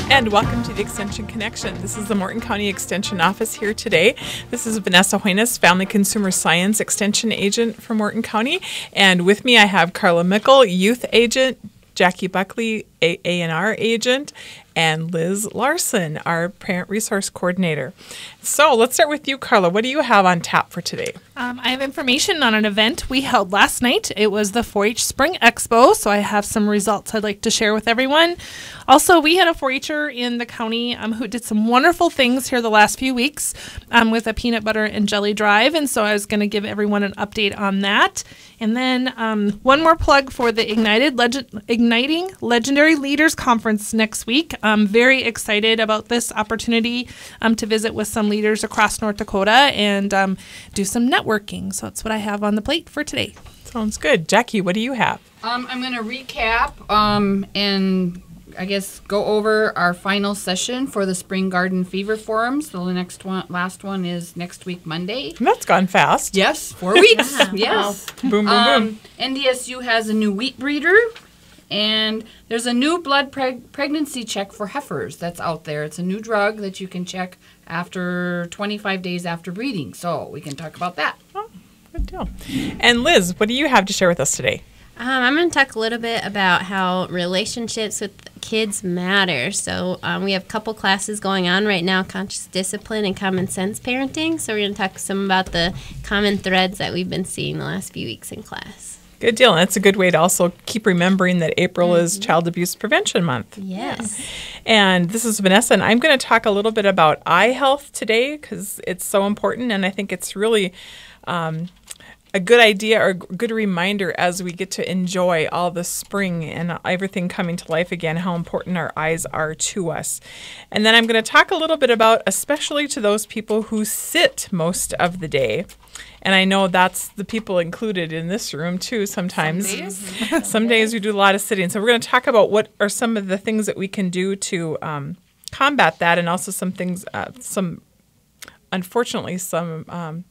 And welcome to the Extension Connection. This is the Morton County Extension Office here today. This is Vanessa Hoynes, Family Consumer Science Extension Agent for Morton County. And with me I have Carla Mickle, Youth Agent, Jackie Buckley, A&R Agent, and Liz Larson, our Parent Resource Coordinator. So let's start with you, Carla. What do you have on tap for today? I have information on an event we held last night. It was the 4-H Spring Expo, so I have some results I'd like to share with everyone. Also, we had a 4-H'er in the county who did some wonderful things here the last few weeks with a peanut butter and jelly drive, and so I was going to give everyone an update on that. And then one more plug for the Igniting Legendary Leaders Conference next week. I'm very excited about this opportunity to visit with some leaders across North Dakota and do some networking. So that's what I have on the plate for today. Sounds good. Jackie, what do you have? I'm going to recap and I guess go over our final session for the Spring Garden Fever Forum. So the last one is next week, Monday. That's gone fast. Yes, 4 weeks. Yes. Boom, boom, boom. NDSU has a new wheat breeder, and there's a new blood pregnancy check for heifers that's out there. It's a new drug that you can check after 25 days after breeding. So we can talk about that. Oh, good deal. And Liz, what do you have to share with us today? I'm going to talk a little bit about how relationships with kids matter. So we have a couple classes going on right now, conscious discipline and common sense parenting. So we're going to talk some about the common threads that we've been seeing the last few weeks in class. Good deal. And that's a good way to also keep remembering that April is Child Abuse Prevention Month. Yes. And this is Vanessa, and I'm going to talk a little bit about eye health today because it's so important, and I think it's really a good idea or a good reminder as we get to enjoy all the spring and everything coming to life again, how important our eyes are to us. And then I'm going to talk a little bit about, especially to those people who sit most of the day. And I know that's the people included in this room too sometimes. Some days we do a lot of sitting. So we're going to talk about what are some of the things that we can do to combat that, and also some things, unfortunately, some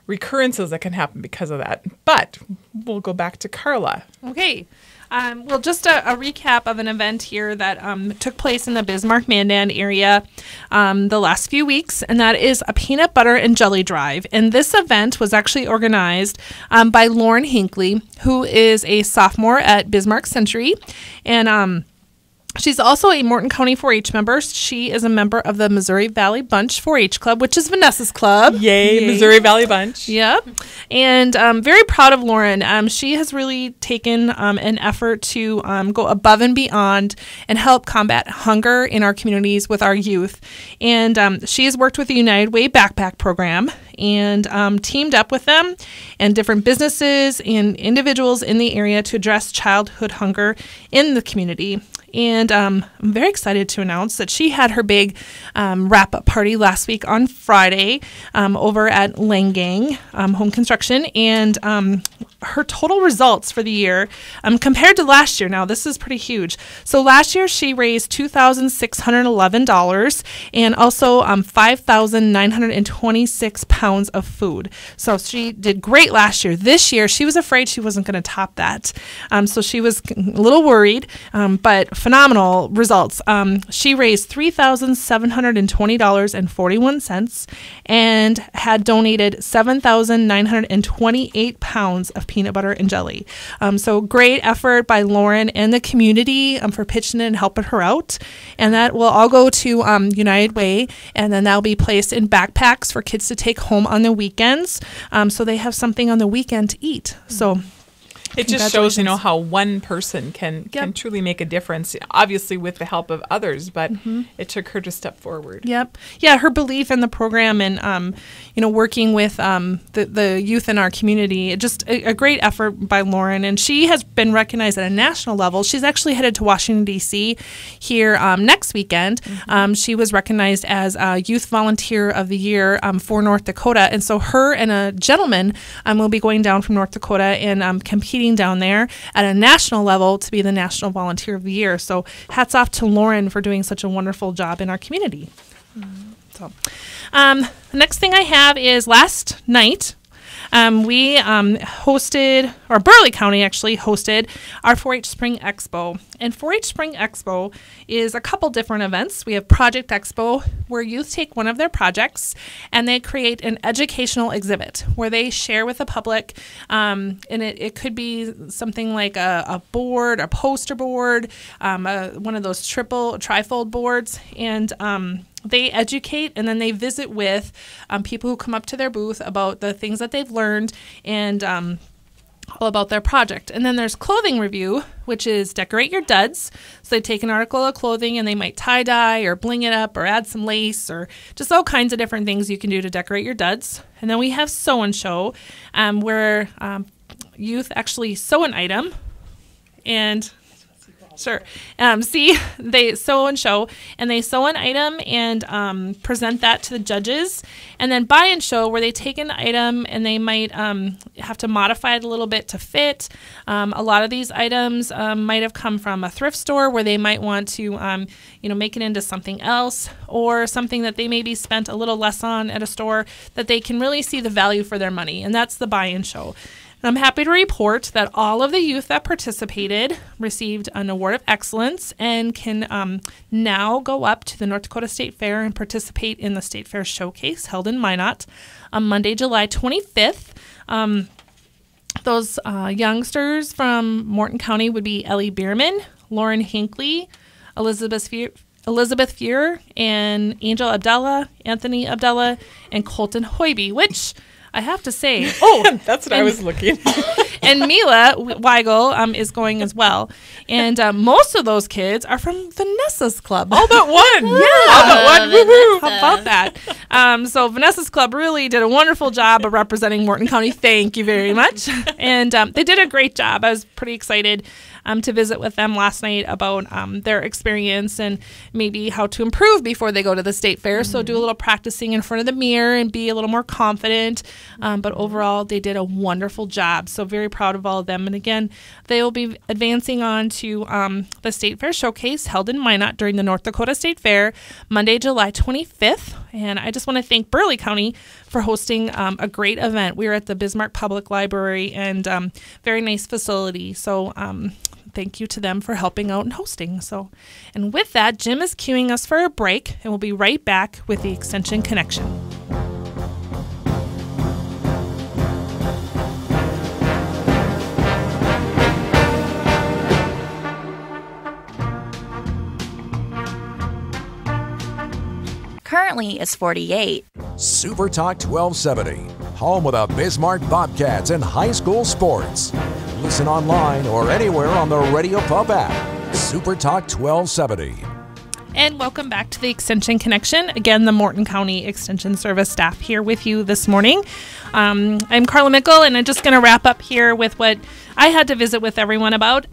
recurrences that can happen because of that. But we'll go back to Carla. Okay. Well, just a recap of an event here that took place in the Bismarck-Mandan area the last few weeks, and that is a peanut butter and jelly drive. And this event was actually organized by Lauren Hinckley, who is a sophomore at Bismarck Century, and she's also a Morton County 4-H member. She is a member of the Missouri Valley Bunch 4-H Club, which is Vanessa's club. Yay. Missouri Valley Bunch. Yep. And very proud of Lauren. She has really taken an effort to go above and beyond and help combat hunger in our communities with our youth. And she has worked with the United Way backpack program and teamed up with them and different businesses and individuals in the area to address childhood hunger in the community. And I'm very excited to announce that she had her big wrap-up party last week on Friday over at Langang Home Construction. And her total results for the year compared to last year, now this is pretty huge. So last year she raised $2,611 and also 5,926 pounds of food. So she did great last year. This year she was afraid she wasn't going to top that. So she was a little worried, but phenomenal results. She raised $3,720.41 and had donated 7,928 pounds of peanut butter and jelly. So great effort by Lauren and the community for pitching in and helping her out. And that will all go to United Way, and then that'll be placed in backpacks for kids to take home on the weekends, so they have something on the weekend to eat. So it just shows, how one person can truly make a difference, obviously with the help of others, but it took her to step forward. Yep. Yeah, her belief in the program and, working with the youth in our community, just a great effort by Lauren. And she has been recognized at a national level. She's actually headed to Washington, D.C. here next weekend. She was recognized as Youth Volunteer of the Year for North Dakota. And so her and a gentleman will be going down from North Dakota and competing down there at a national level to be the National Volunteer of the Year. So hats off to Lauren for doing such a wonderful job in our community. So the next thing I have is last night we hosted, or Burley County actually hosted, our 4-H Spring Expo. And 4-H Spring Expo is a couple different events. We have Project Expo, where youth take one of their projects and they create an educational exhibit where they share with the public. And it could be something like a board, a poster board, one of those trifold boards. And they educate, and then they visit with people who come up to their booth about the things that they've learned and all about their project. And then there's clothing review, which is decorate your duds. So they take an article of clothing and they might tie-dye or bling it up or add some lace or just all kinds of different things you can do to decorate your duds. And then we have sew and show, where youth actually sew an item and sure. They sew and show, and they sew an item and present that to the judges. And then buy and show, where they take an item and they might have to modify it a little bit to fit. A lot of these items might have come from a thrift store where they might want to, make it into something else, or something that they maybe spent a little less on at a store that they can really see the value for their money. And that's the buy and show. I'm happy to report that all of the youth that participated received an Award of Excellence and can now go up to the North Dakota State Fair and participate in the State Fair Showcase held in Minot on Monday, July 25th. Those youngsters from Morton County would be Ellie Bierman, Lauren Hinckley, Elizabeth Fuhr, and Angel Abdallah, Anthony Abdallah, and Colton Hoiby, which I have to say, that's what I was looking. And Mila Weigel is going as well. And most of those kids are from Vanessa's club. All but one. Yeah. All but one. Woo-hoo. How about that? So Vanessa's club really did a wonderful job of representing Morton County. Thank you very much. And they did a great job. I was pretty excited to visit with them last night about their experience and maybe how to improve before they go to the state fair. So do a little practicing in front of the mirror and be a little more confident. But overall, they did a wonderful job. So very proud of all of them. And again, they will be advancing on to the State Fair Showcase held in Minot during the North Dakota State Fair, Monday, July 25th. And I just want to thank Burley County for hosting a great event. We were at the Bismarck Public Library, and very nice facility. So thank you to them for helping out and hosting. And with that, Jim is cueing us for a break, and we'll be right back with the Extension Connection. Currently is 48. Super Talk 1270, home of the Bismarck Bobcats and high school sports. Listen online or anywhere on the Radio Pub app. Super Talk 1270. And welcome back to the Extension Connection. Again, the Morton County Extension Service staff here with you this morning. I'm Carla Mickle, and I'm just going to wrap up here with what I had to visit with everyone about.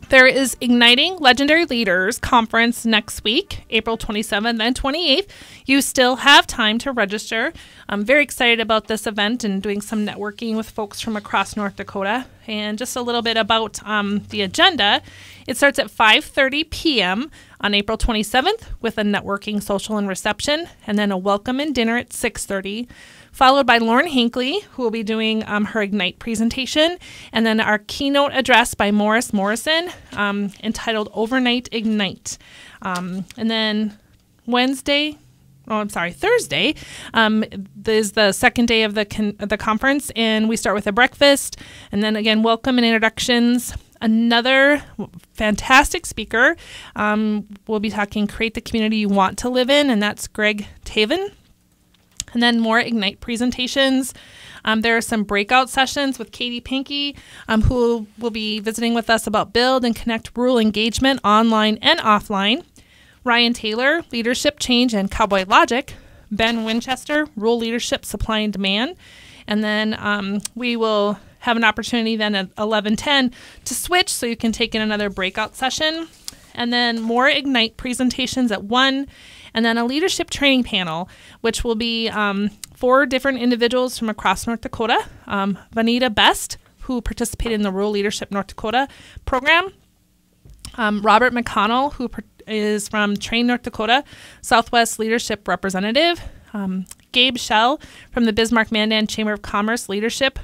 There is Igniting Legendary Leaders Conference next week, April 27th and 28th. You still have time to register. I'm very excited about this event and doing some networking with folks from across North Dakota. And just a little bit about the agenda. It starts at 5:30 p.m. on April 27th with a networking, social, and reception, and then a welcome and dinner at 6:30. Followed by Lauren Hinckley, who will be doing her Ignite presentation, and then our keynote address by Morris Morrison, entitled Overnight Ignite. And then Thursday is the second day of the conference, and we start with a breakfast, and then again, welcome and introductions. Another fantastic speaker will be talking Create the Community You Want to Live In, and that's Greg Taven. And then more Ignite presentations. There are some breakout sessions with Katie Pinky, who will be visiting with us about build and connect rural engagement online and offline. Ryan Taylor, Leadership Change and Cowboy Logic. Ben Winchester, Rural Leadership, Supply and Demand. And then we will have an opportunity then at 11:10 to switch so you can take in another breakout session. And then more Ignite presentations at 1. And then a leadership training panel, which will be 4 different individuals from across North Dakota. Vanita Best, who participated in the Rural Leadership North Dakota program. Robert McConnell, who is from Train North Dakota, Southwest Leadership Representative. Gabe Schell from the Bismarck-Mandan Chamber of Commerce Leadership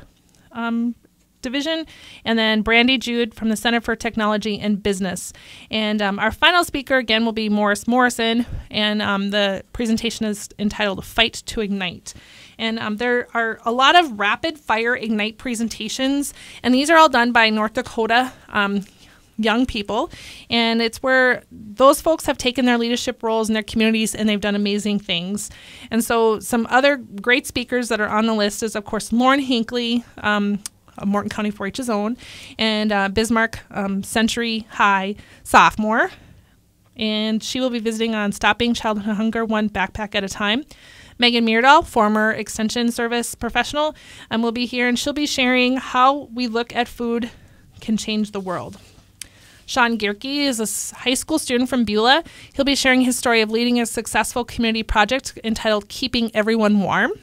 Division, and then Brandy Jude from the Center for Technology and Business. And our final speaker, again, will be Morris Morrison, and the presentation is entitled Fight to Ignite. And there are a lot of rapid fire Ignite presentations, and these are all done by North Dakota young people, and it's where those folks have taken their leadership roles in their communities and they've done amazing things. And so some other great speakers that are on the list is, of course, Lauren Hinckley, Morton County 4-H's own, and Bismarck Century High sophomore, and she will be visiting on Stopping Childhood Hunger one backpack at a time. Megan Meerdahl, former Extension Service professional, will be here, and she'll be sharing how we look at food can change the world. Sean Gierke is a high school student from Beulah. He'll be sharing his story of leading a successful community project entitled Keeping Everyone Warm.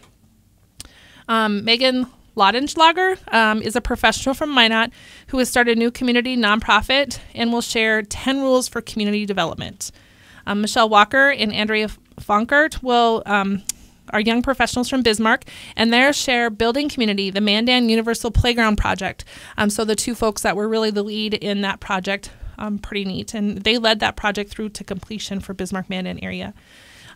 Megan Laudenschlager is a professional from Minot who has started a new community nonprofit and will share 10 rules for community development. Michelle Walker and Andrea Fonkert are young professionals from Bismarck, and they'll share Building Community, the Mandan Universal Playground Project. So the two folks that were really the lead in that project, pretty neat. And they led that project through to completion for Bismarck-Mandan area.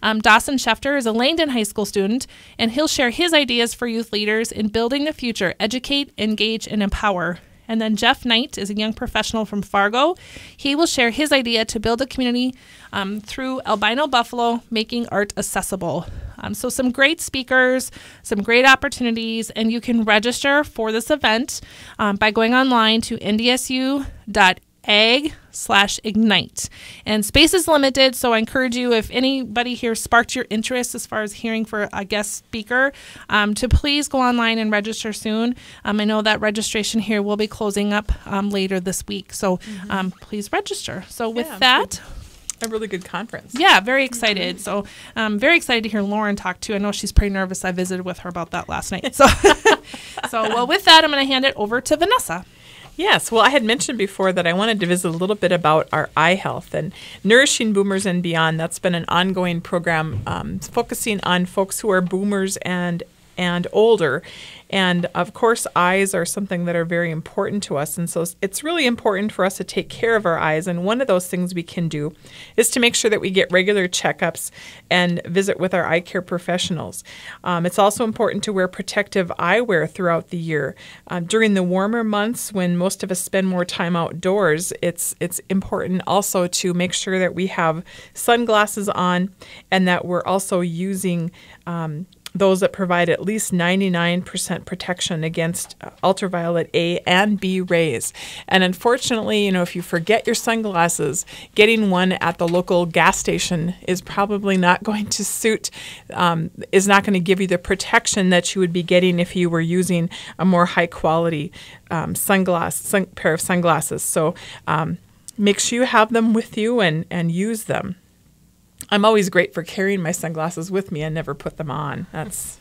Dawson Schefter is a Langdon High School student, and he'll share his ideas for youth leaders in building the future, educate, engage, and empower. And then Jeff Knight is a young professional from Fargo. He will share his idea to build a community through albino buffalo, making art accessible. So some great speakers, some great opportunities, and you can register for this event by going online to ndsu.ag/ignite. And space is limited, so I encourage you, if anybody here sparked your interest as far as hearing for a guest speaker, to please go online and register soon. I know that registration here will be closing up later this week, so please register. So with that... A really good conference. Yeah, very excited. So I'm very excited to hear Lauren talk too. I know she's pretty nervous. I visited with her about that last night. So, well, with that, I'm going to hand it over to Vanessa. Yes, well, I had mentioned before that I wanted to visit a little bit about our eye health and Nourishing Boomers and Beyond. That's been an ongoing program focusing on folks who are boomers and older. And of course, eyes are something that are very important to us. And so it's really important for us to take care of our eyes. And one of those things we can do is to make sure that we get regular checkups and visit with our eye care professionals. It's also important to wear protective eyewear throughout the year. During the warmer months, when most of us spend more time outdoors, it's important also to make sure that we have sunglasses on and that we're also using those that provide at least 99% protection against ultraviolet A and B rays. And unfortunately, if you forget your sunglasses, getting one at the local gas station is probably not going to is not going to give you the protection that you would be getting if you were using a more high quality pair of sunglasses. So make sure you have them with you and use them. I'm always great for carrying my sunglasses with me and never put them on. That's,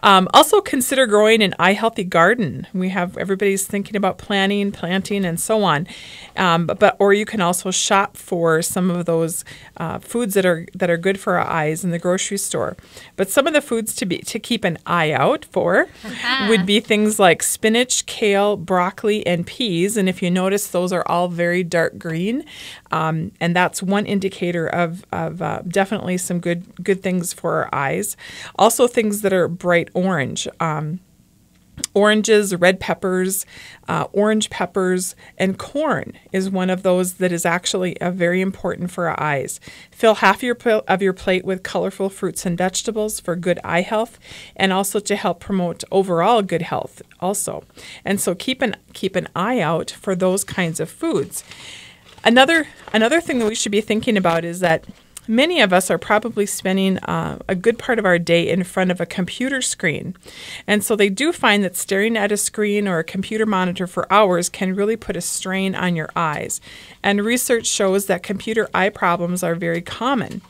Also consider growing an eye-healthy garden. Everybody's thinking about planting, and so on. Or you can also shop for some of those foods that are good for our eyes in the grocery store. But some of the foods to keep an eye out for would be things like spinach, kale, broccoli, and peas. And if you notice, those are all very dark green. And that's one indicator of definitely some good things for our eyes. Also things that are bright orange. Oranges, red peppers, orange peppers, and corn is one of those that is actually very important for our eyes. Fill half of your plate with colorful fruits and vegetables for good eye health and also to help promote overall good health also. And so keep an eye out for those kinds of foods. Another thing that we should be thinking about is that many of us are probably spending a good part of our day in front of a computer screen. And so they do find that staring at a screen or a computer monitor for hours can really put a strain on your eyes. And research shows that computer eye problems are very common.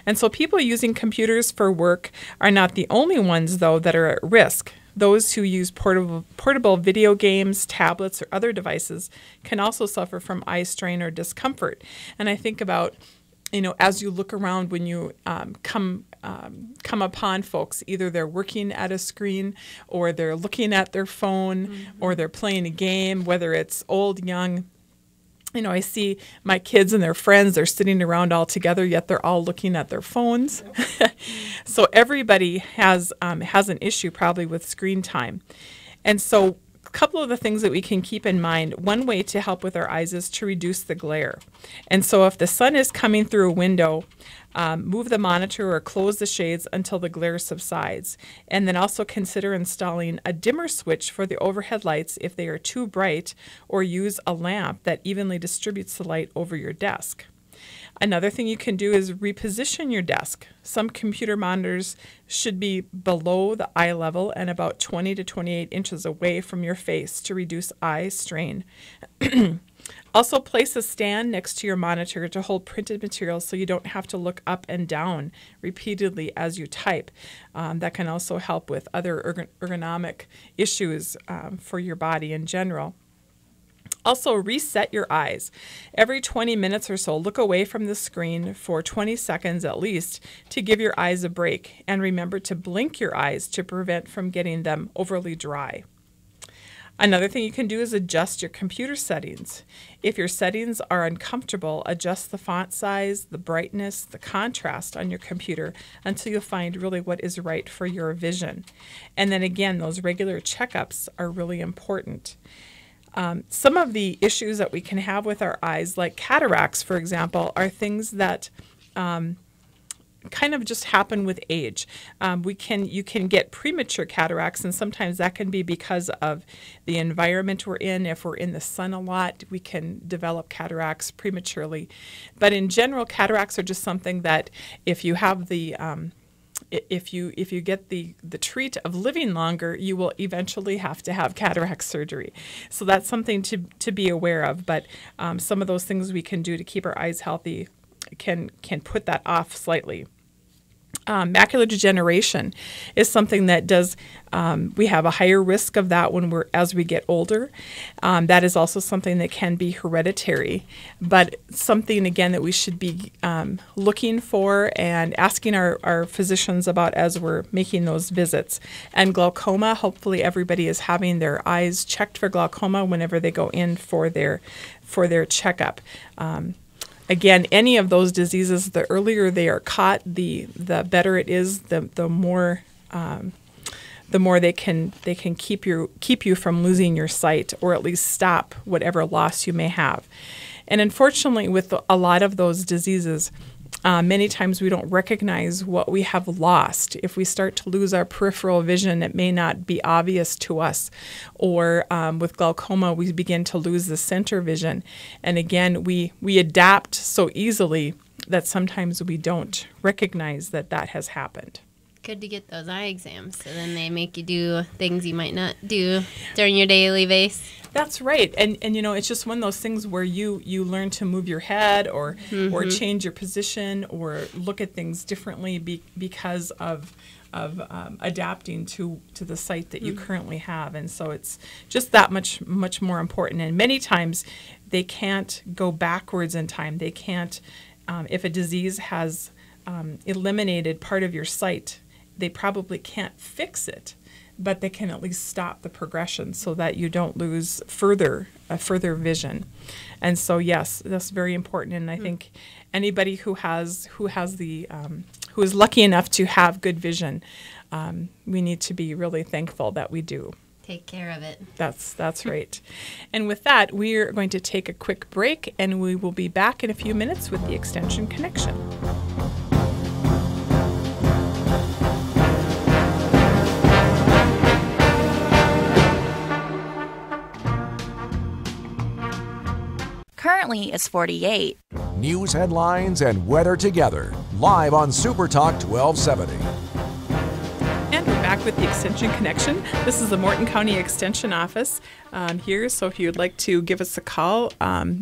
And so people using computers for work are not the only ones, though, that are at risk. Those who use portable video games, tablets, or other devices can also suffer from eye strain or discomfort. And I think about as you look around when you come upon folks, either they're working at a screen or they're looking at their phone or they're playing a game, whether it's old, young. I see my kids and their friends, they're sitting around all together, yet they're all looking at their phones. So everybody has an issue probably with screen time. And so a couple of the things that we can keep in mind, one way to help with our eyes is to reduce the glare. And so if the sun is coming through a window, move the monitor or close the shades until the glare subsides. And then also consider installing a dimmer switch for the overhead lights if they are too bright, or use a lamp that evenly distributes the light over your desk. Another thing you can do is reposition your desk. Some computer monitors should be below the eye level and about 20 to 28 inches away from your face to reduce eye strain. Also, place a stand next to your monitor to hold printed material so you don't have to look up and down repeatedly as you type. That can also help with other ergonomic issues for your body in general. Also, reset your eyes. Every 20 minutes or so, look away from the screen for 20 seconds at least to give your eyes a break. And remember to blink your eyes to prevent from getting them overly dry. Another thing you can do is adjust your computer settings. If your settings are uncomfortable, adjust the font size, the brightness, the contrast on your computer until you find really what is right for your vision. And then again, those regular checkups are really important. Some of the issues that we can have with our eyes, like cataracts, for example, are things that kind of just happen with age. You can get premature cataracts, and sometimes that can be because of the environment we're in. If we're in the sun a lot, we can develop cataracts prematurely. But in general, cataracts are just something that if you have the if you get the treat of living longer, you will eventually have to have cataract surgery. So that's something to be aware of. But some of those things we can do to keep our eyes healthy can put that off slightly. Macular degeneration is something that does, we have a higher risk of that as we get older. That is also something that can be hereditary, but something, again, that we should be looking for and asking our physicians about as we're making those visits. And glaucoma, hopefully everybody is having their eyes checked for glaucoma whenever they go in for their checkup. Again, any of those diseases, the earlier they are caught, the better it is. The more they can keep you from losing your sight, or at least stop whatever loss you may have. And unfortunately, with a lot of those diseases, many times we don't recognize what we have lost. If we start to lose our peripheral vision, it may not be obvious to us. Or with glaucoma, we begin to lose the center vision. And again, we adapt so easily that sometimes we don't recognize that has happened. Good to get those eye exams, so then they make you do things you might not do during your daily basis. That's right. And it's just one of those things where you learn to move your head or change your position or look at things differently because of adapting to the sight that you currently have. And so it's just that much more important. And many times they can't go backwards in time. They can't, if a disease has eliminated part of your sight, they probably can't fix it, but they can at least stop the progression so that you don't lose further vision. And so yes, that's very important. And I think anybody who is lucky enough to have good vision, we need to be really thankful that we do. Take care of it. That's right. And with that, we're going to take a quick break, and we will be back in a few minutes with the Extension Connection. Currently, it's 48. News headlines and weather together, live on Super Talk 1270. And we're back with the Extension Connection. This is the Morton County Extension Office here. So if you'd like to give us a call,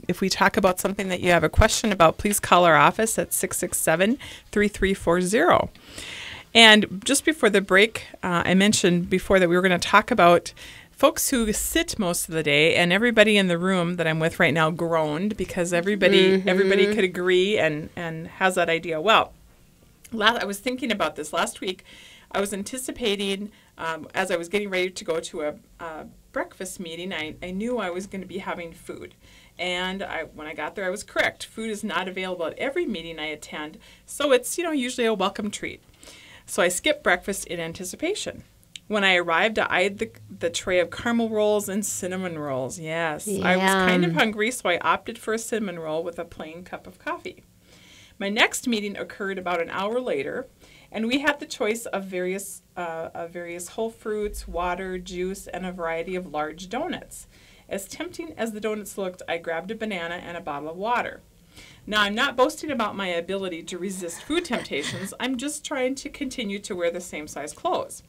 if we talk about something that you have a question about, please call our office at 667-3340. And just before the break, I mentioned before that we were going to talk about folks who sit most of the day, and everybody in the room that I'm with right now groaned because everybody could agree and has that idea. Well, I was thinking about this last week. I was anticipating, as I was getting ready to go to a breakfast meeting, I knew I was going to be having food. And when I got there, I was correct. Food is not available at every meeting I attend, so it's usually a welcome treat. So I skipped breakfast in anticipation. When I arrived, I eyed the tray of caramel rolls and cinnamon rolls. Yes, I was kind of hungry, so I opted for a cinnamon roll with a plain cup of coffee. My next meeting occurred about an hour later, and we had the choice of various whole fruits, water, juice, and a variety of large donuts. As tempting as the donuts looked, I grabbed a banana and a bottle of water. Now, I'm not boasting about my ability to resist food temptations. I'm just trying to continue to wear the same size clothes.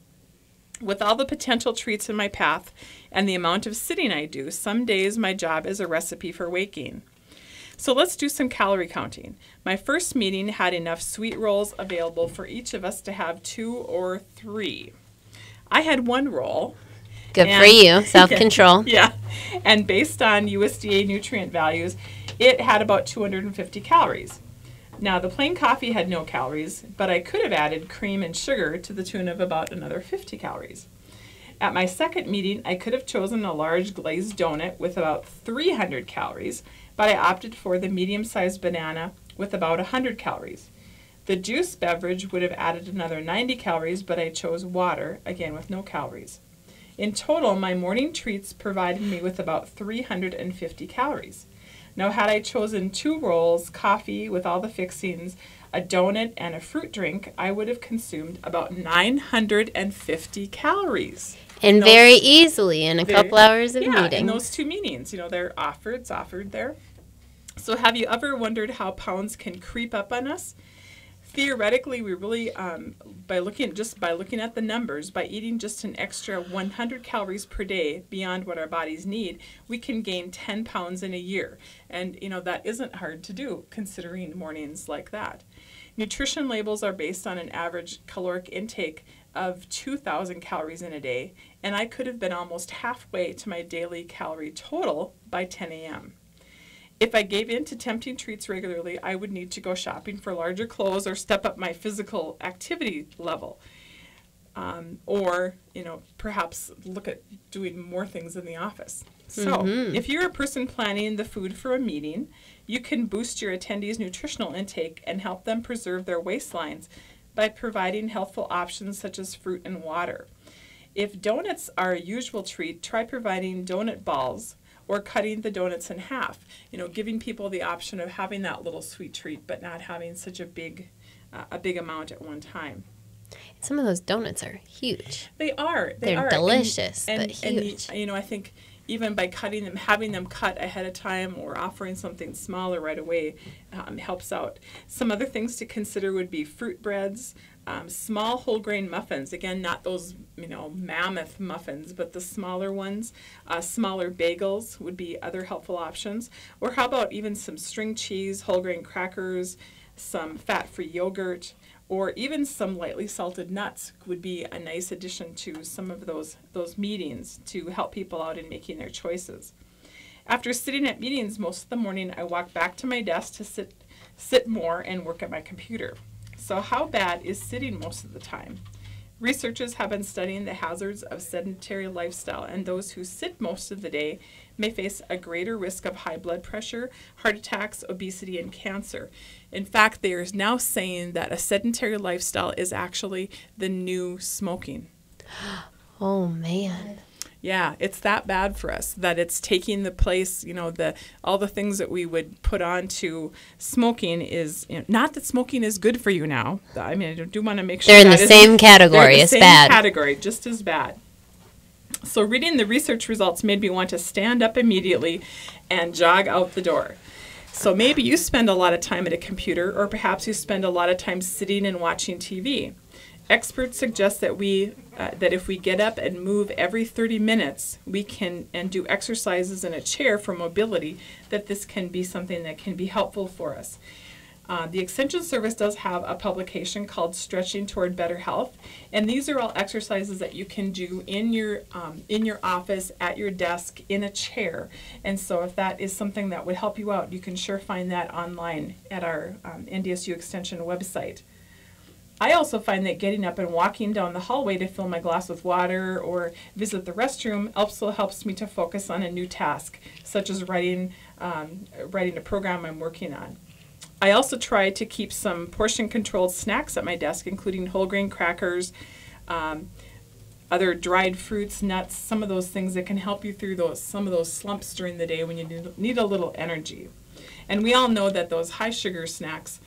With all the potential treats in my path and the amount of sitting I do, some days my job is a recipe for weight gain. So let's do some calorie counting. My first meeting had enough sweet rolls available for each of us to have 2 or 3. I had 1 roll. Good for you. Self-control. Yeah. And based on USDA nutrient values, it had about 250 calories. Now, the plain coffee had no calories, but I could have added cream and sugar to the tune of about another 50 calories. At my second meeting, I could have chosen a large glazed donut with about 300 calories, but I opted for the medium-sized banana with about 100 calories. The juice beverage would have added another 90 calories, but I chose water, again with no calories. In total, my morning treats provided me with about 350 calories. Now, had I chosen 2 rolls, coffee with all the fixings, a donut, and a fruit drink, I would have consumed about 950 calories. And very easily in a couple hours of meeting. In those 2 meetings. They're offered there. So have you ever wondered how pounds can creep up on us? Theoretically, we really, by looking at the numbers, by eating just an extra 100 calories per day beyond what our bodies need, we can gain 10 pounds in a year. And, that isn't hard to do, considering mornings like that. Nutrition labels are based on an average caloric intake of 2,000 calories in a day, and I could have been almost halfway to my daily calorie total by 10 a.m. If I gave in to tempting treats regularly, I would need to go shopping for larger clothes or step up my physical activity level. Or perhaps look at doing more things in the office. So if you're a person planning the food for a meeting, you can boost your attendees' nutritional intake and help them preserve their waistlines by providing healthful options such as fruit and water. If donuts are a usual treat, try providing donut balls or cutting the donuts in half, giving people the option of having that little sweet treat, but not having such a big amount at one time. Some of those donuts are huge. They are. They're delicious, but huge. And, I think even by cutting them, having them cut ahead of time or offering something smaller right away helps out. Some other things to consider would be fruit breads, small whole grain muffins. Again, not those mammoth muffins, but the smaller ones. Smaller bagels would be other helpful options. Or how about even some string cheese, whole grain crackers, some fat-free yogurt, or even some lightly salted nuts would be a nice addition to some of those meetings to help people out in making their choices. After sitting at meetings most of the morning, I walk back to my desk to sit more and work at my computer. So how bad is sitting most of the time? Researchers have been studying the hazards of sedentary lifestyle, and those who sit most of the day may face a greater risk of high blood pressure, heart attacks, obesity, and cancer. In fact, they are now saying that a sedentary lifestyle is actually the new smoking. Oh, man. Yeah, it's that bad for us that it's taking the place, all the things that we would put on to smoking is, not that smoking is good for you now. I mean, I do want to make sure they're in the same category as bad. They're in the same category, just as bad. So reading the research results made me want to stand up immediately and jog out the door. So maybe you spend a lot of time at a computer, or perhaps you spend a lot of time sitting and watching TV. Experts suggest that that if we get up and move every 30 minutes, we can and do exercises in a chair for mobility, that this can be something that can be helpful for us. The Extension Service does have a publication called Stretching Toward Better Health, and these are all exercises that you can do in your office, at your desk, in a chair. And so if that is something that would help you out, you can sure find that online at our NDSU Extension website. I also find that getting up and walking down the hallway to fill my glass with water or visit the restroom also helps me to focus on a new task, such as writing a program I'm working on. I also try to keep some portion-controlled snacks at my desk, including whole grain crackers, other dried fruits, nuts, some of those things that can help you through some of those slumps during the day when you need a little energy. And we all know that those high-sugar snacks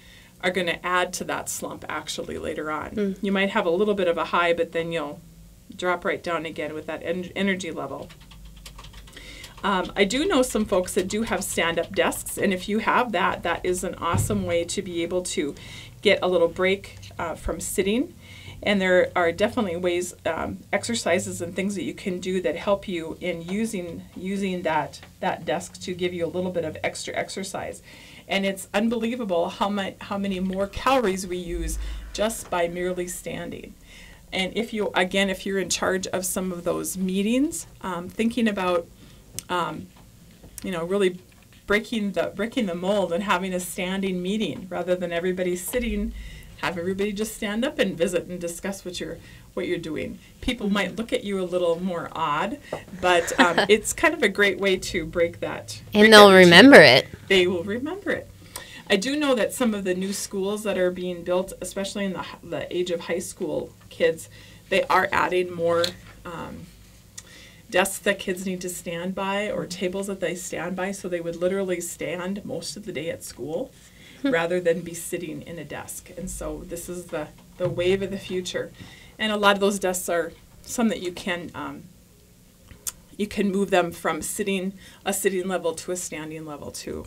are going to add to that slump actually later on. You might have a little bit of a high, but then you'll drop right down again with that energy level. I do know some folks that do have stand-up desks, and if you have that, that is an awesome way to be able to get a little break from sitting. And there are definitely ways, exercises and things that you can do that help you in using that desk to give you a little bit of extra exercise. And it's unbelievable how many more calories we use just by merely standing. And if you're in charge of some of those meetings, thinking about really breaking the mold and having a standing meeting rather than everybody sitting. Have everybody just stand up and visit and discuss what you're doing. People might look at you a little more odd, but it's kind of a great way to break that. And they'll remember it. They will remember it. I do know that some of the new schools that are being built, especially in the age of high school kids, they are adding more desks that kids need to stand by or tables that they stand by, so they would literally stand most of the day at school rather than be sitting in a desk. And so this is the wave of the future. And a lot of those desks are some that you can move them from a sitting level to a standing level too.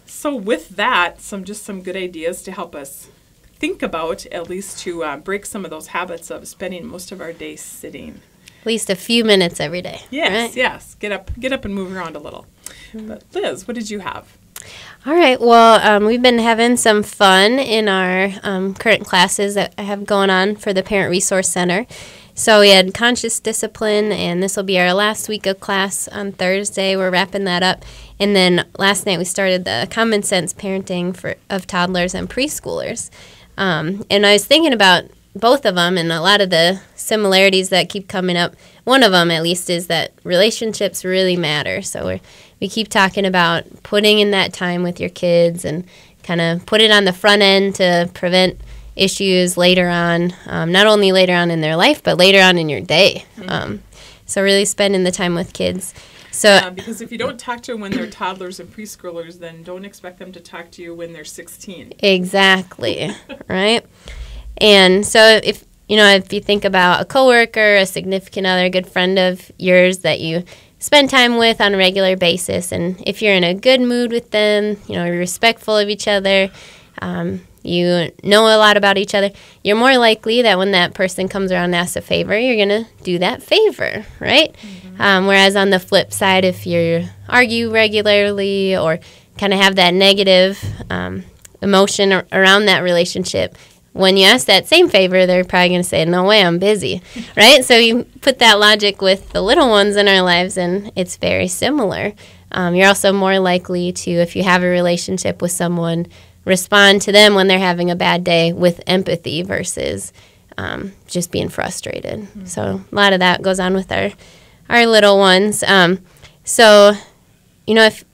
So with that, some good ideas to help us think about, at least to break some of those habits of spending most of our day sitting. At least a few minutes every day. Yes, right? yes. Get up and move around a little. But Liz, what did you have? All right. Well, we've been having some fun in our current classes that I have going on for the Parent Resource Center. So we had conscious discipline, and this will be our last week of class on Thursday. We're wrapping that up. And then last night we started the common sense parenting of toddlers and preschoolers. And I was thinking about both of them and a lot of the similarities that keep coming up. One of them, at least, is that relationships really matter. So we keep talking about putting in that time with your kids and kind of put it on the front end to prevent issues later on, not only later on in their life, but later on in your day. So really spending the time with kids. So because if you don't talk to them when they're toddlers and preschoolers, then don't expect them to talk to you when they're 16. Exactly, right? And so if you think about a coworker, a significant other, a good friend of yours that you spend time with on a regular basis, and if you're in a good mood with them, you're respectful of each other, you know a lot about each other, you're more likely that when that person comes around and asks a favor, you're going to do that favor, right? Whereas on the flip side, if you argue regularly or kind of have that negative emotion around that relationship, when you ask that same favor, they're probably going to say, no way, I'm busy, right? So you put that logic with the little ones in our lives, and it's very similar. You're also more likely to, if you have a relationship with someone, respond to them when they're having a bad day with empathy versus just being frustrated. So a lot of that goes on with our little ones. So, if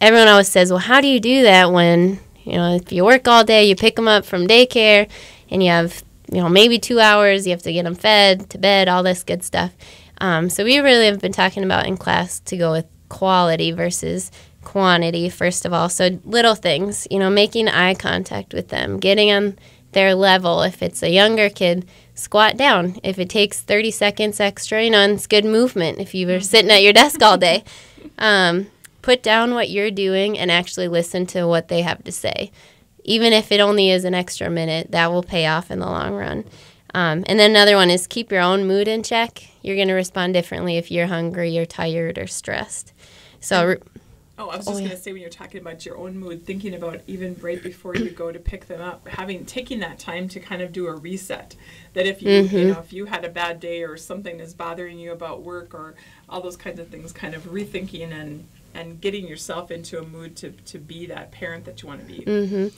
everyone always says, well, how do you do that when if you work all day, you pick them up from daycare, and you have, maybe 2 hours, you have to get them fed, to bed, all this good stuff. So we really have been talking about in class to go with quality versus quantity, first of all. So little things, making eye contact with them, getting on their level. If it's a younger kid, squat down. If it takes 30 seconds extra, and it's good movement. If you were sitting at your desk all day, put down what you're doing and actually listen to what they have to say. Even if it only is an extra minute, that will pay off in the long run. And then another one is keep your own mood in check. You're going to respond differently if you're hungry, you're tired, or stressed. So Oh, I was just going to say, when you're talking about your own mood, thinking about even right before you go to pick them up, taking that time to kind of do a reset. That if you, if you had a bad day or something is bothering you about work or all those kinds of things, kind of rethinking and getting yourself into a mood to be that parent that you want to be. Mm-hmm.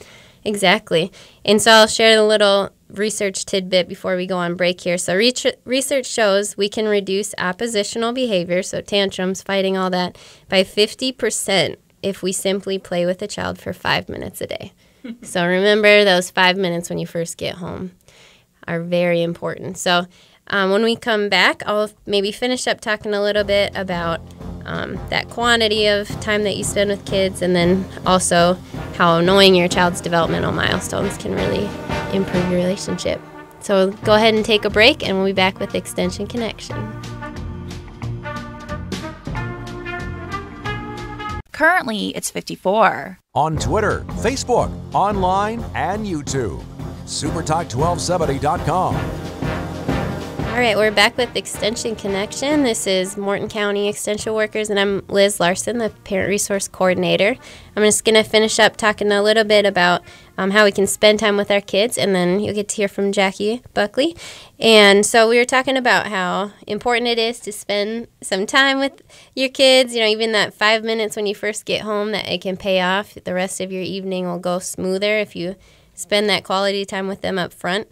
Exactly. And so I'll share a little research tidbit before we go on break here. So research shows we can reduce oppositional behavior, so tantrums, fighting, all that, by 50% if we simply play with a child for 5 minutes a day. So remember, those 5 minutes when you first get home are very important. So when we come back, I'll maybe finish up talking a little bit about that quantity of time that you spend with kids, and then also how knowing your child's developmental milestones can really improve your relationship. So go ahead and take a break, and we'll be back with Extension Connection. Currently, it's 54. On Twitter, Facebook, online, and YouTube. supertalk1270.com. All right, we're back with Extension Connection. This is Morton County Extension Workers, and I'm Liz Larson, the Parent Resource Coordinator. I'm just going to finish up talking a little bit about how we can spend time with our kids, and then you'll get to hear from Jackie Buckley. And so we were talking about how important it is to spend some time with your kids, even that 5 minutes when you first get home, that it can pay off. The rest of your evening will go smoother if you spend that quality time with them up front.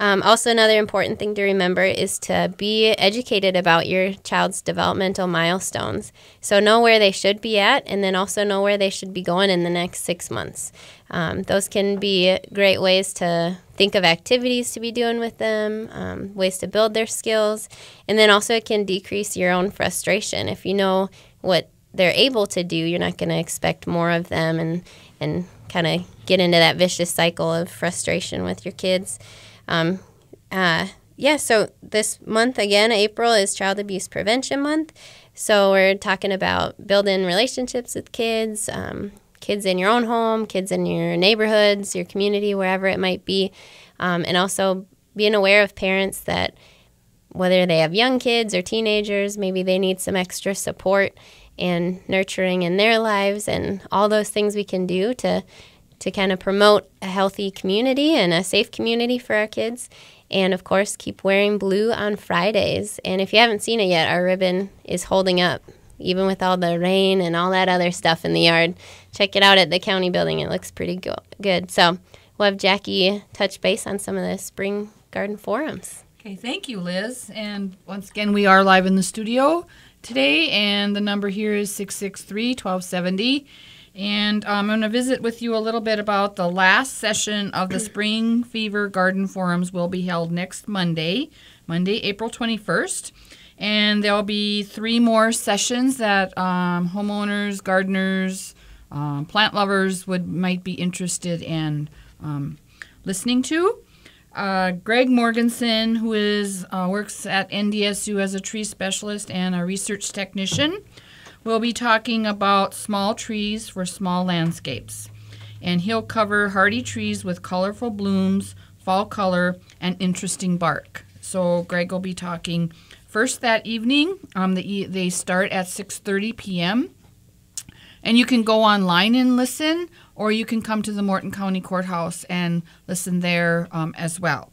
Also, another important thing to remember is to be educated about your child's developmental milestones. So know where they should be at, and then also know where they should be going in the next 6 months. Those can be great ways to think of activities to be doing with them, ways to build their skills, and then also it can decrease your own frustration. If you know what they're able to do, you're not going to expect more of them and kind of get into that vicious cycle of frustration with your kids. So this month, again, April, is Child Abuse Prevention Month. So we're talking about building relationships with kids, kids in your own home, kids in your neighborhoods, your community, wherever it might be, and also being aware of parents that whether they have young kids or teenagers, maybe they need some extra support and nurturing in their lives, and all those things we can do to kind of promote a healthy community and a safe community for our kids. And, of course, keep wearing blue on Fridays. And if you haven't seen it yet, our ribbon is holding up, even with all the rain and all that other stuff in the yard. Check it out at the county building. It looks pretty good. So we'll have Jackie touch base on some of the spring garden forums. Okay, thank you, Liz. And once again, we are live in the studio today, and the number here is 663-1270. And I'm going to visit with you a little bit about the last session of the Spring Fever Garden Forums will be held next Monday, April 21st. And there will be 3 more sessions that homeowners, gardeners, plant lovers might be interested in listening to. Greg Morganson, who works at NDSU as a tree specialist and a research technician, we'll be talking about small trees for small landscapes. And he'll cover hardy trees with colorful blooms, fall color, and interesting bark. So Greg will be talking first that evening. They start at 6:30 p.m. And you can go online and listen, or you can come to the Morton County Courthouse and listen there as well.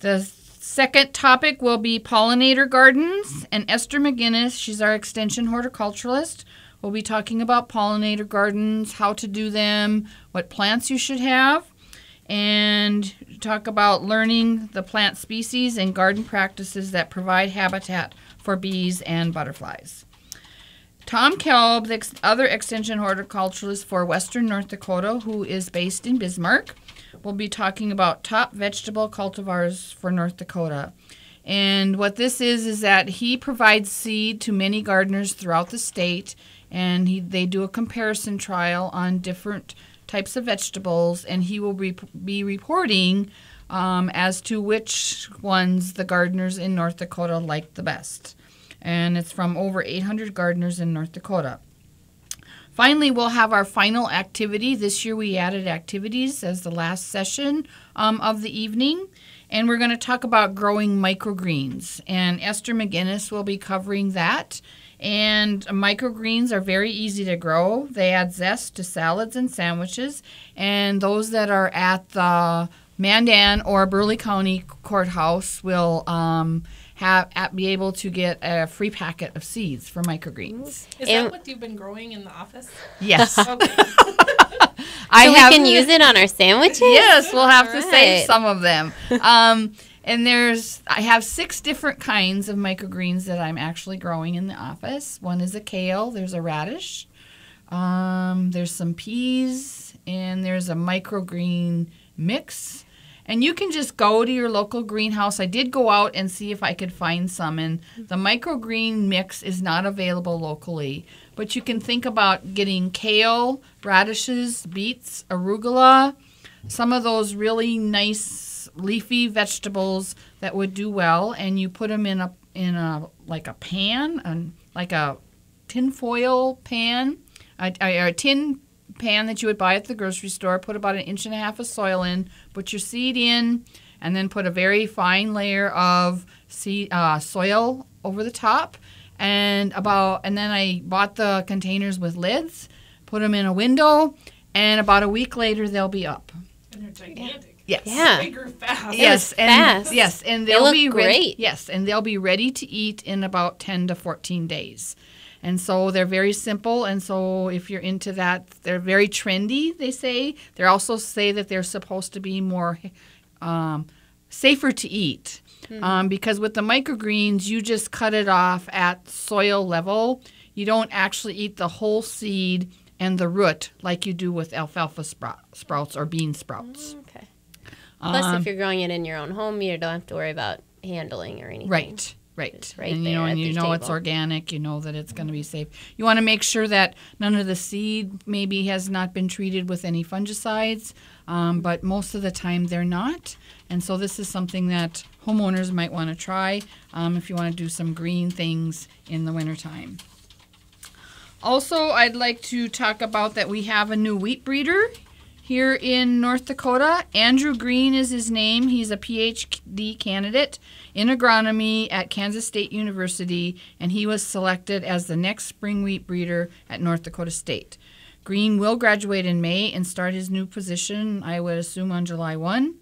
The second topic will be pollinator gardens, and Esther McGinnis, she's our extension horticulturalist, will be talking about pollinator gardens, how to do them, what plants you should have, and talk about learning the plant species and garden practices that provide habitat for bees and butterflies. Tom Kelb, the other extension horticulturalist for Western North Dakota, who is based in Bismarck, will be talking about top vegetable cultivars for North Dakota. And what this is that he provides seed to many gardeners throughout the state, and they do a comparison trial on different types of vegetables, and he will be reporting as to which ones the gardeners in North Dakota like the best. And it's from over 800 gardeners in North Dakota. Finally, we'll have our final activity. This year we added activities as the last session of the evening. And we're going to talk about growing microgreens. And Esther McGinnis will be covering that. And microgreens are very easy to grow. They add zest to salads and sandwiches. And those that are at the Mandan or Burleigh County Courthouse will be able to get a free packet of seeds for microgreens. Is that what you've been growing in the office? Yes. Okay. So we can use it on our sandwiches? Yes, we'll have to All save right. some of them. And I have 6 different kinds of microgreens that I'm actually growing in the office. One is a kale, there's a radish, there's some peas, and there's a microgreen mix. And you can just go to your local greenhouse. I did go out and see if I could find some, and the microgreen mix is not available locally. But you can think about getting kale, radishes, beets, arugula, some of those really nice leafy vegetables that would do well, and you put them in a like a pan, like a tin foil pan, a tin pan that you would buy at the grocery store. Put about 1.5 inches of soil in, put your seed in, and then put a very fine layer of soil over the top. And then I bought the containers with lids, put them in a window, and about a week later they'll be up. And they're gigantic. Yes. Yeah. They grew fast. Yes, fast. and They they'll look be ready. great. Yes, and they'll be ready to eat in about 10 to 14 days. And so they're very simple, and so if you're into that, they're very trendy, they say. They also say that they're supposed to be more safer to eat. Because with the microgreens, you just cut it off at soil level. You don't actually eat the whole seed and the root like you do with alfalfa sprouts or bean sprouts. Okay. Plus, if you're growing it in your own home, you don't have to worry about handling or anything. Right. It's right And there at you your know it's table. organic, you know that it's going to be safe. You want to make sure that none of the seed maybe has not been treated with any fungicides, but most of the time they're not. And so this is something that homeowners might want to try if you want to do some green things in the wintertime. Also, I'd like to talk about that we have a new wheat breeder here in North Dakota. Andrew Green is his name. He's a PhD candidate in agronomy at Kansas State University, and he was selected as the next spring wheat breeder at North Dakota State. Green will graduate in May and start his new position, I would assume, on July 1.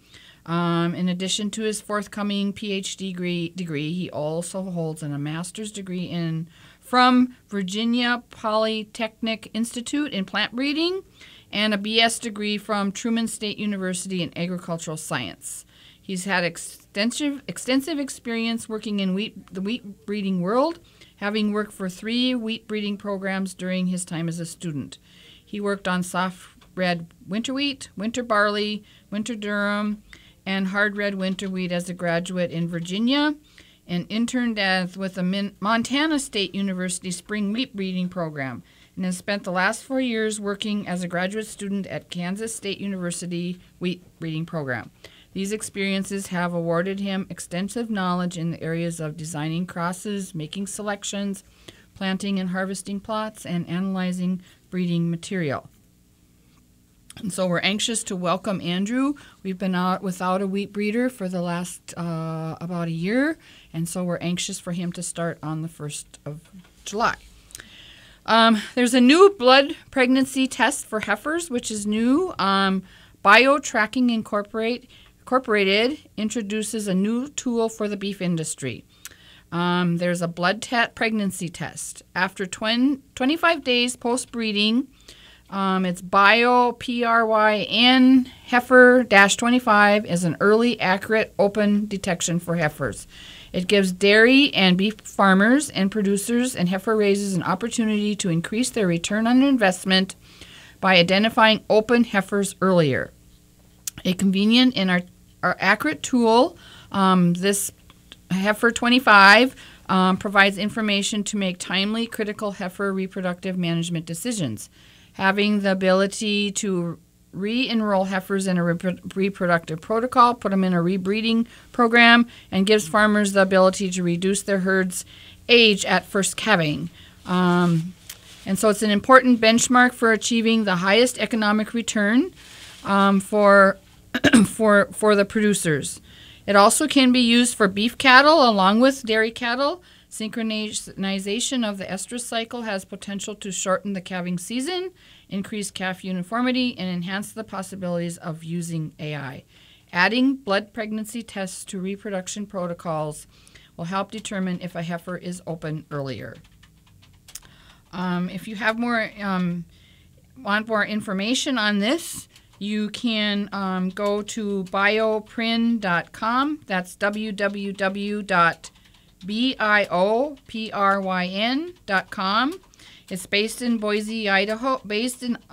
In addition to his forthcoming PhD degree, he also holds a master's degree from Virginia Polytechnic Institute in plant breeding and a BS degree from Truman State University in agricultural science. He's had extensive experience working in the wheat breeding world, having worked for 3 wheat breeding programs during his time as a student. He worked on soft red winter wheat, winter barley, winter durum, and hard red winter wheat as a graduate in Virginia, and interned with the Montana State University spring wheat breeding program, and has spent the last 4 years working as a graduate student at Kansas State University wheat breeding program. These experiences have awarded him extensive knowledge in the areas of designing crosses, making selections, planting and harvesting plots, and analyzing breeding material. And so we're anxious to welcome Andrew. We've been out without a wheat breeder for the last about a year, and so we're anxious for him to start on the 1st of July. There's a new blood pregnancy test for heifers, which is new. BioTracking Incorporated introduces a new tool for the beef industry. There's a blood pregnancy test. After 25 days post-breeding, it's PRYN heifer-25 is an early, accurate, open detection for heifers. It gives dairy and beef farmers and producers and heifer raisers an opportunity to increase their return on investment by identifying open heifers earlier. A convenient and our accurate tool, this heifer 25 provides information to make timely, critical heifer reproductive management decisions. Having the ability to re-enroll heifers in a reproductive protocol, put them in a rebreeding program, and gives farmers the ability to reduce their herd's age at first calving. And so it's an important benchmark for achieving the highest economic return for the producers. It also can be used for beef cattle along with dairy cattle. Synchronization of the estrus cycle has potential to shorten the calving season, increase calf uniformity, and enhance the possibilities of using AI. Adding blood pregnancy tests to reproduction protocols will help determine if a heifer is open earlier. If you have want more information on this, you can go to bioprin.com. That's www.bioprin.com. It's based in Boise, Idaho,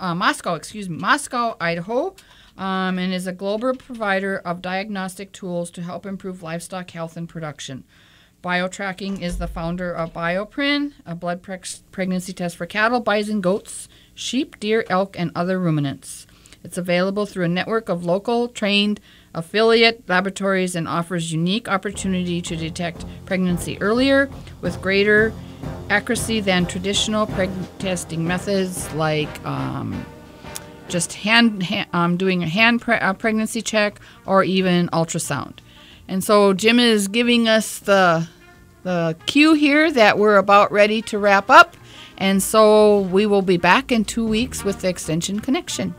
Moscow, Idaho, and is a global provider of diagnostic tools to help improve livestock health and production. BioTracking is the founder of Bioprin, a blood pregnancy test for cattle, bison, goats, sheep, deer, elk, and other ruminants. It's available through a network of local, trained, affiliate laboratories and offers unique opportunity to detect pregnancy earlier with greater accuracy than traditional testing methods like just doing a hand pregnancy check or even ultrasound. And so Jim is giving us the cue here that we're about ready to wrap up. And so we will be back in 2 weeks with the Extension Connection.